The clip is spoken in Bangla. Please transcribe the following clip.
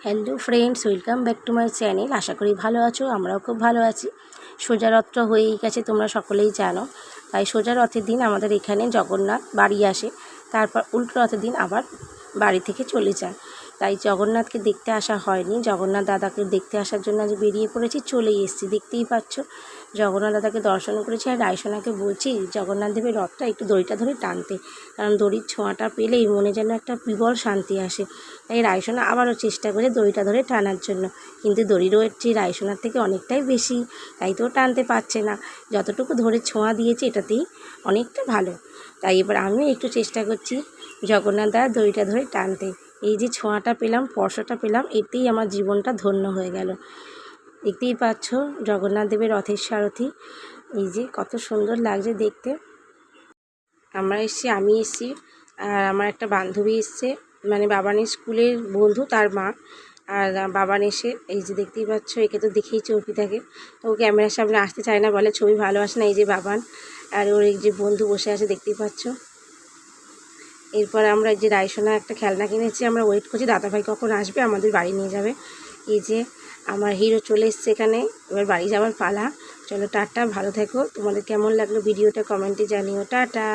Hello friends, welcome back to my channel. আশা করি ভালো আছো, আমরাও খুব ভালো আছি। সোজা রথটা হয়েই গেছে, তোমরা সকলেই জানো। তাই সোজা রথের দিন আমাদের এখানে জগন্নাথ বাড়ি আসে, তারপর উল্টো রথের দিন আবার বাড়ি থেকে চলে যায়। তাই জগন্নাথকে দেখতে আসা হয়নি, জগন্নাথ দাদাকে দেখতে আসার জন্য আজ বেরিয়ে পড়েছি, চলেই এসেছি। দেখতেই পাচ্ছ জগন্নাথ দাদাকে দর্শন করেছি। আর রায়সোনাকে বলছি জগন্নাথ দেবের রথটা একটু দড়িটা ধরে টানতে, কারণ দড়ির ছোঁয়াটা পেলেই মনে যেন একটা বিবল শান্তি আসে। তাই রায়সোনা আবারও চেষ্টা করে দড়িটা ধরে টানার জন্য, কিন্তু দড়ির ওয়েটটি রায়সোনার থেকে অনেকটাই বেশি, তাই তো টানতে পারছে না। যতটুকু ধরে ছোঁয়া দিয়েছে এটাতেই অনেকটা ভালো। তাই এবার আমিও একটু চেষ্টা করছি জগন্নাথ দাদার দড়িটা ধরে টানতে। এই যে ছোঁয়াটা পেলাম, স্পর্শটা পেলাম, এতেই আমার জীবনটা ধন্য হয়ে গেল। দেখতেই পাচ্ছ জগন্নাথ দেবের রথের সারথি, এই যে কত সুন্দর লাগছে দেখতে। আমি এসেছি আর আমার একটা বান্ধবী এসছে, মানে বাবানের স্কুলের বন্ধু, তার মা। আর বাবান এসে এই যে দেখতেই পাচ্ছ, একে তো দেখেই চর্পি থাকে, ও ক্যামেরার সামনে আসতে চায় না, বলে ছবি ভালো আসে না। এই যে বাবান আর ওর এই যে বন্ধু বসে আছে, দেখতেই পাচ্ছ। এরপর আমরা এই যে রায়সোনা একটা খেলনা কিনেছি, আমরা ওয়েট করছি দাদাভাই কখন আসবে আমাদের বাড়ি নিয়ে যাবে। এই যে আমার হিরো চলে এসছে এখানে, এবার বাড়ি যাওয়ার পালা। চলো টাটা, ভালো থেকো। তোমাদের কেমন লাগলো ভিডিওটা কমেন্টে জানিও। টাটা।